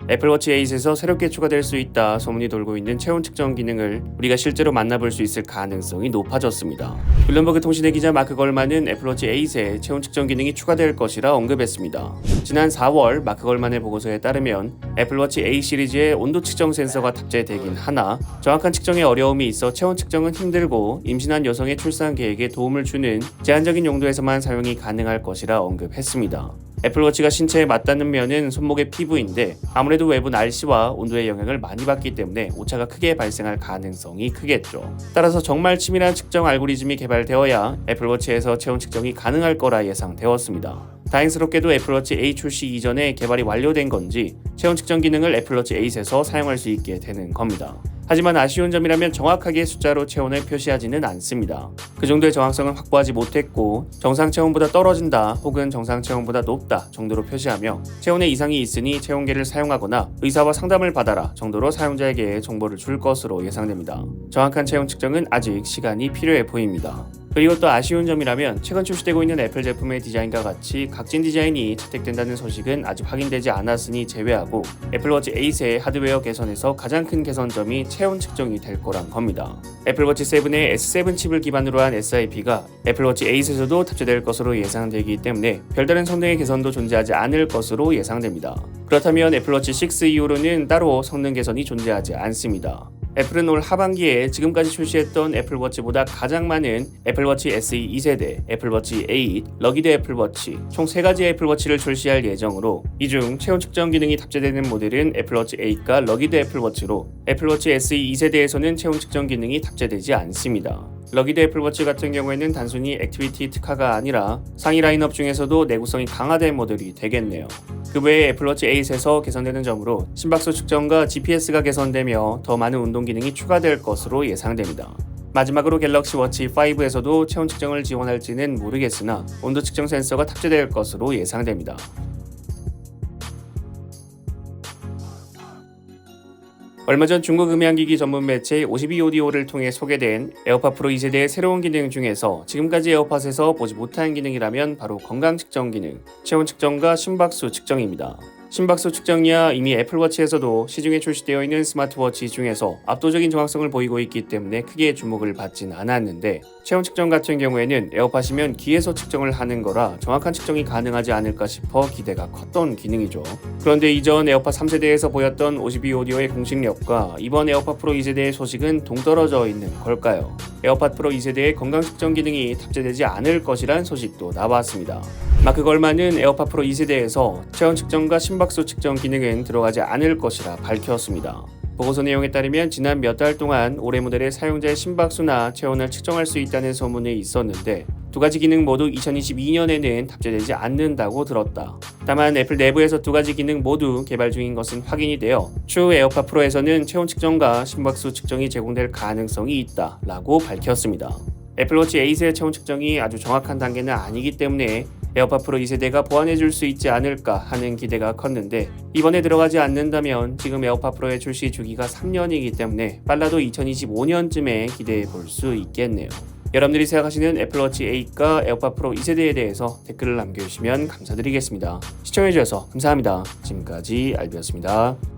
애플워치 8에서 새롭게 추가될 수 있다 소문이 돌고 있는 체온 측정 기능을 우리가 실제로 만나볼 수 있을 가능성이 높아졌습니다. 블룸버그 통신의 기자 마크 걸만은 애플워치 8에 체온 측정 기능이 추가될 것이라 언급했습니다. 지난 4월 마크 걸만의 보고서에 따르면 애플워치 8 시리즈에 온도 측정 센서가 탑재되긴 하나 정확한 측정에 어려움이 있어 체온 측정은 힘들고 임신한 여성의 출산 계획에 도움을 주는 제한적인 용도에서만 사용이 가능할 것이라 언급했습니다. 애플워치가 신체에 맞닿는 면은 손목의 피부인데 아무래도 외부 날씨와 온도의 영향을 많이 받기 때문에 오차가 크게 발생할 가능성이 크겠죠. 따라서 정말 치밀한 측정 알고리즘이 개발되어야 애플워치에서 체온 측정이 가능할 거라 예상되었습니다. 다행스럽게도 애플워치 8 출시 이전에 개발이 완료된 건지 체온 측정 기능을 애플워치 8에서 사용할 수 있게 되는 겁니다. 하지만 아쉬운 점이라면 정확하게 숫자로 체온을 표시하지는 않습니다. 그 정도의 정확성은 확보하지 못했고 정상 체온보다 떨어진다 혹은 정상 체온보다 높다 정도로 표시하며 체온에 이상이 있으니 체온계를 사용하거나 의사와 상담을 받아라 정도로 사용자에게 정보를 줄 것으로 예상됩니다. 정확한 체온 측정은 아직 시간이 필요해 보입니다. 그리고 또 아쉬운 점이라면 최근 출시되고 있는 애플 제품의 디자인과 같이 각진 디자인이 채택된다는 소식은 아직 확인되지 않았으니 제외하고 애플워치 8의 하드웨어 개선에서 가장 큰 개선점이 체온 측정이 될 거란 겁니다. 애플워치 7의 S7 칩을 기반으로 한 SIP가 애플워치 8에서도 탑재될 것으로 예상되기 때문에 별다른 성능의 개선도 존재하지 않을 것으로 예상됩니다. 그렇다면 애플워치 6 이후로는 따로 성능 개선이 존재하지 않습니다. 애플은 올 하반기에 지금까지 출시했던 애플워치보다 가장 많은 애플워치 SE 2세대, 애플워치 8, 러기드 애플워치 총 3가지 애플워치를 출시할 예정으로 이 중 체온 측정 기능이 탑재되는 모델은 애플워치 8과 러기드 애플워치로 애플워치 SE 2세대에서는 체온 측정 기능이 탑재되지 않습니다. 러기드 애플워치 같은 경우에는 단순히 액티비티 특화가 아니라 상위 라인업 중에서도 내구성이 강화된 모델이 되겠네요. 그 외에 애플워치 8에서 개선되는 점으로 심박수 측정과 GPS가 개선되며 더 많은 운동 기능이 추가될 것으로 예상됩니다. 마지막으로 갤럭시 워치 5에서도 체온 측정을 지원할지는 모르겠으나 온도 측정 센서가 탑재될 것으로 예상됩니다. 얼마 전 중국 음향기기 전문 매체 52오디오를 통해 소개된 에어팟 프로 2세대의 새로운 기능 중에서 지금까지 에어팟에서 보지 못한 기능이라면 바로 건강 측정 기능, 체온 측정과 심박수 측정입니다. 심박수 측정이야 이미 애플워치에서도 시중에 출시되어 있는 스마트워치 중에서 압도적인 정확성을 보이고 있기 때문에 크게 주목을 받진 않았는데 체온 측정 같은 경우에는 에어팟이면 귀에서 측정을 하는 거라 정확한 측정이 가능하지 않을까 싶어 기대가 컸던 기능이죠. 그런데 이전 에어팟 3세대에서 보였던 52오디오의 공식력과 이번 에어팟 프로 2세대의 소식은 동떨어져 있는 걸까요? 에어팟 프로 2세대의 건강 측정 기능이 탑재되지 않을 것이란 소식도 나왔습니다. 마크 걸만은 에어팟 프로 2세대에서 체온 측정과 심박수 측정 기능은 들어가지 않을 것이라 밝혔습니다. 보고서 내용에 따르면 지난 몇 달 동안 올해 모델의 사용자의 심박수나 체온을 측정할 수 있다는 소문이 있었는데 두 가지 기능 모두 2022년에는 탑재되지 않는다고 들었다. 다만 애플 내부에서 두 가지 기능 모두 개발 중인 것은 확인이 되어 추후 에어팟 프로에서는 체온 측정과 심박수 측정이 제공될 가능성이 있다 라고 밝혔습니다. 애플워치 8의 체온 측정이 아주 정확한 단계는 아니기 때문에 에어팟 프로 2세대가 보완해줄 수 있지 않을까 하는 기대가 컸는데 이번에 들어가지 않는다면 지금 에어팟 프로의 출시 주기가 3년이기 때문에 빨라도 2025년쯤에 기대해 볼 수 있겠네요. 여러분들이 생각하시는 애플워치 8과 에어팟 프로 2세대에 대해서 댓글을 남겨주시면 감사드리겠습니다. 시청해주셔서 감사합니다. 지금까지 알비였습니다.